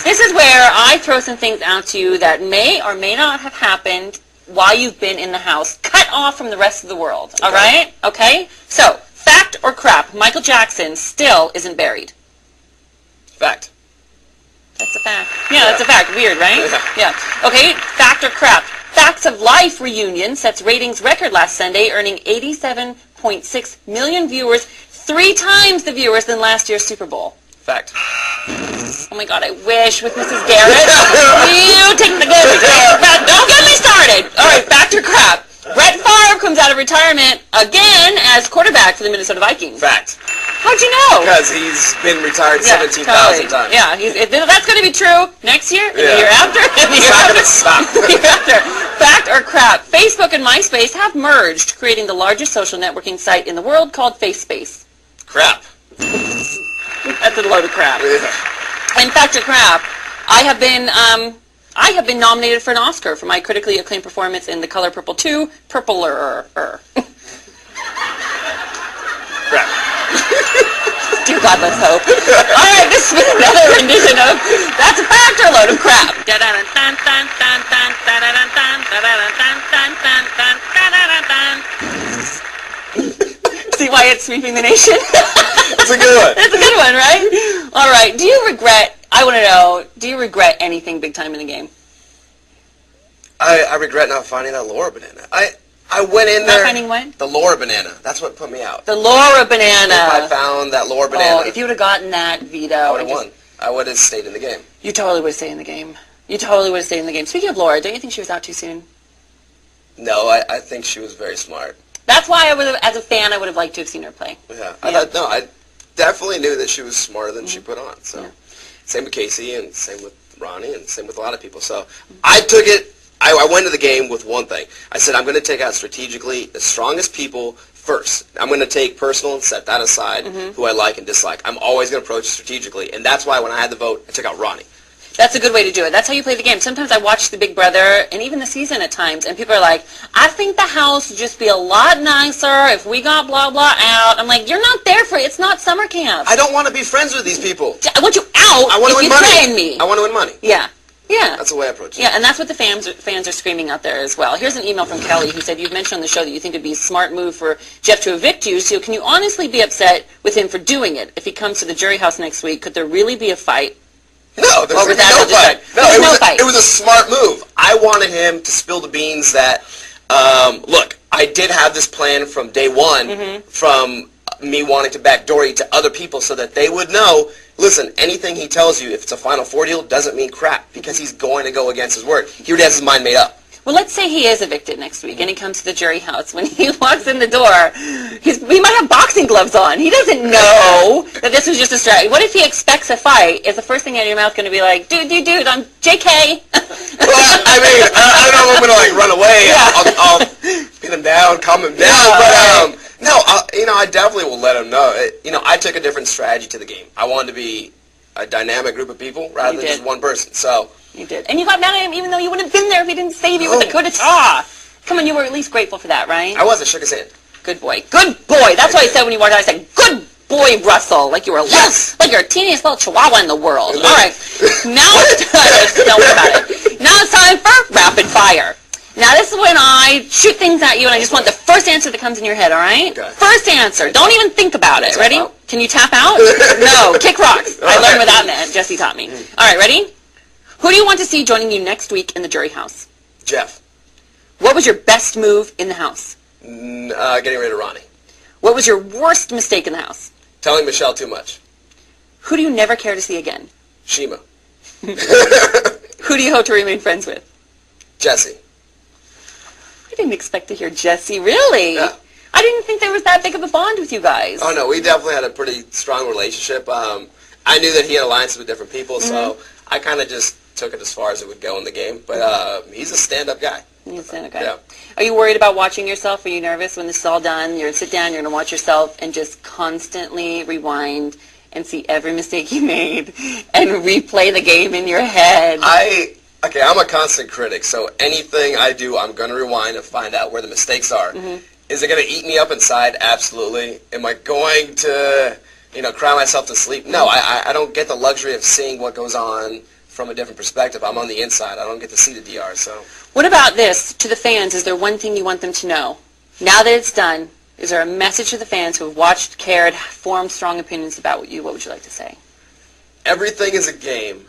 This is where I throw some things out to you that may or may not have happened while you've been in the house, cut off from the rest of the world. All right? Okay? So, fact or crap, Michael Jackson still isn't buried. Fact. That's a fact. Yeah, that's a fact. Weird, right? Yeah. Okay, fact or crap. Facts of Life reunion sets ratings record last Sunday, earning 87.6 million viewers, 3 times the viewers than last year's Super Bowl. Fact. Oh my God, I wish with Mrs. Garrett. You take the good. Don't get me started. All right, fact or crap. Brett Favre comes out of retirement again as quarterback for the Minnesota Vikings. Fact. How'd you know? Because he's been retired 17,000 times. Yeah, that's going to be true next year, and the year after, and the year after. Stop. The year after. Fact or crap. Facebook and MySpace have merged, creating the largest social networking site in the world called FaceSpace. Crap. That's a load of crap. Yeah. And fact or crap, I have been nominated for an Oscar for my critically acclaimed performance in The Color Purple 2, Purpler. Crap. Dear God, let's hope. All right, this is another rendition of That's a Fact or a Load of Crap. See why it's sweeping the nation? It's a good one. It's a good one, right? All right, I want to know, do you regret anything big time in the game? I regret not finding that Laura banana. I went in there. Not finding what? The Laura banana. That's what put me out. The Laura banana. If I found that Laura banana. Oh, if you would have gotten that, Vito. I would have won. I would have stayed in the game. You totally would have stayed in the game. You totally would have stayed in the game. Speaking of Laura, don't you think she was out too soon? No, I think she was very smart. That's why I would have, as a fan, I would have liked to have seen her play. Yeah. I definitely knew that she was smarter than she put on. So, same with Casey, and same with Ronnie, and same with a lot of people. So, I took it. I went to the game with one thing. I said, I'm going to take out strategically the strongest people first. I'm going to take personal and set that aside, who I like and dislike. I'm always going to approach strategically. And that's why when I had the vote, I took out Ronnie. That's a good way to do it. That's how you play the game. Sometimes I watch The Big Brother and even the season at times, and people are like, I think the house would just be a lot nicer if we got blah, blah out. I'm like, you're not there for it. It's not summer camp. I don't want to be friends with these people. I want you out I want to if win you money. train me. I want to win money. Yeah. Yeah. That's the way I approach it. Yeah, and that's what the fans are screaming out there as well. Here's an email from Kelly who said, you've mentioned on the show that you think it would be a smart move for Jeff to evict you, so can you honestly be upset with him for doing it? If he comes to the jury house next week, could there really be a fight? No, there's no fight. It was a smart move. I wanted him to spill the beans that, look, I did have this plan from day one, from me wanting to backdoor you to other people so that they would know, listen, anything he tells you, if it's a Final Four deal, doesn't mean crap, because he's going to go against his word. He already has his mind made up. Well, let's say he is evicted next week and he comes to the jury house. When he walks in the door, he might have boxing gloves on. He doesn't know that this was just a strategy. What if he expects a fight? Is the first thing out of your mouth going to be like, dude, I'm JK? Well, I mean, I don't know if I'm going to like run away. Yeah. I'll pin him down, calm him down. But no, I definitely will let him know. I took a different strategy to the game. I wanted to be a dynamic group of people rather than just one person. So. You did. And you got mad at him even though you wouldn't have been there if he didn't save you with the coup d'etat. Come on, you were at least grateful for that, right? I was. I shook his hand. Good boy. Good boy. That's what I said when you walked out. I said, good boy, Russell. Like you were like you're a teeniest little chihuahua in the world. All right. Now it's time. Don't worry about it. Now it's time for rapid fire. Now this is when I shoot things at you and I just want the first answer that comes in your head, all right? Okay. First answer. Don't even think about it. Ready? Out. Can you tap out? No. Kick rocks. I learned what that meant. Jesse taught me. All right, ready? Who do you want to see joining you next week in the jury house? Jeff. What was your best move in the house? Getting rid of Ronnie. What was your worst mistake in the house? Telling Michelle too much. Who do you never care to see again? Shima. Who do you hope to remain friends with? Jesse. I didn't expect to hear Jesse, really. Yeah. I didn't think there was that big of a bond with you guys. Oh, no, we definitely had a pretty strong relationship. I knew that he had alliances with different people, so I kind of just took it as far as it would go in the game. But he's a stand-up guy. He's a stand-up guy. Yeah. Are you worried about watching yourself? Are you nervous when this is all done? You're going to sit down, you're going to watch yourself and just constantly rewind and see every mistake you made and replay the game in your head. I'm a constant critic, so anything I do, I'm going to rewind and find out where the mistakes are. Is it going to eat me up inside? Absolutely. Am I going to, cry myself to sleep? No, I don't get the luxury of seeing what goes on from a different perspective. I'm on the inside. I don't get to see the DR, so. What about this to the fans? Is there one thing you want them to know? Now that it's done, is there a message to the fans who have watched, cared, formed strong opinions about you? What would you like to say? Everything is a game,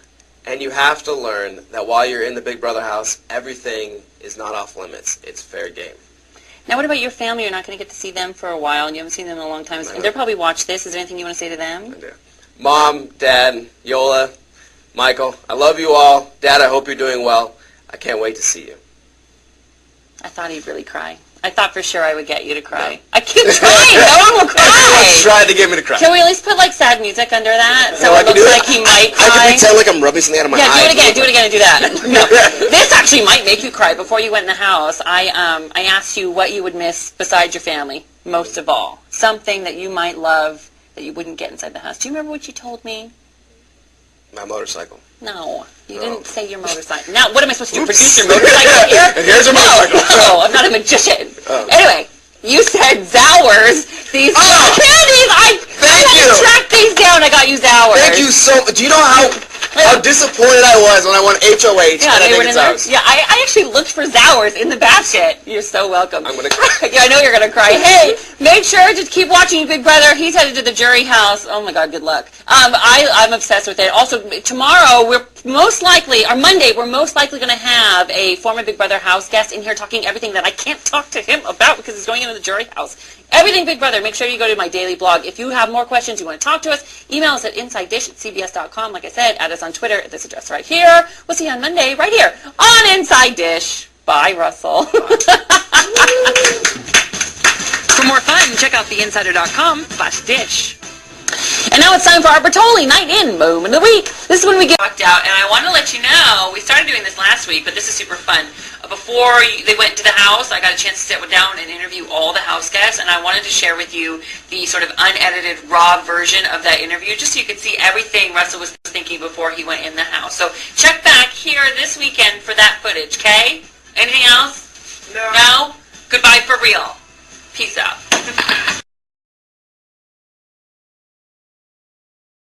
and you have to learn that while you're in the Big Brother house, everything is not off limits. It's fair game. Now, what about your family? You're not going to get to see them for a while, and you haven't seen them in a long time. And they'll probably watch this. Is there anything you want to say to them? I do. Mom, Dad, Yola, Michael, I love you all. Dad, I hope you're doing well. I can't wait to see you. I thought he'd really cry. I thought for sure I would get you to cry. No. I keep trying. No one will cry. Everyone's trying to get me to cry. Can we at least put sad music under that? So it looks like he might cry. I can pretend like I'm rubbing something out of my eye. Yeah, do it again and do that. No. This actually might make you cry. Before you went in the house, I asked you what you would miss besides your family, most of all. Something that you might love that you wouldn't get inside the house. Do you remember what you told me? My motorcycle. No, you didn't say your motorcycle. Now, what am I supposed to do? Produce your motorcycle here? And here's your motorcycle. No, I'm not a magician. Anyway, you said Zowers. These candies. I had to track these down. I got you Zowers. Thank you so much. Do you know how disappointed I was when I won HOH? Yeah, they went in there. Yeah, I actually looked for Zowers in the basket. You're so welcome. I'm going to cry. Yeah, I know you're going to cry. Hey, make sure to keep watching Big Brother. He's headed to the jury house. Oh, my God, good luck. I'm obsessed with it. Also, tomorrow, Monday, we're most likely going to have a former Big Brother house guest in here talking everything that I can't talk to him about because he's going into the jury house. Everything Big Brother. Make sure you go to my daily blog. If you have more questions, you want to talk to us, email us at insidedish@cbs.com. Like I said, add us on Twitter at this address right here. We'll see you on Monday right here on Inside Dish. Bye, Russell. For more fun, check out theinsider.com/dish. And now it's time for our Bertoli Night In Moment of the Week. This is when we get walked out, and I want to let you know, we started doing this last week, but this is super fun. Before they went to the house, I got a chance to sit down and interview all the house guests, and I wanted to share with you the sort of unedited, raw version of that interview, just so you could see everything Russell was thinking before he went in the house. So check back here this weekend for that footage, okay? Anything else? No? Goodbye for real. Peace out.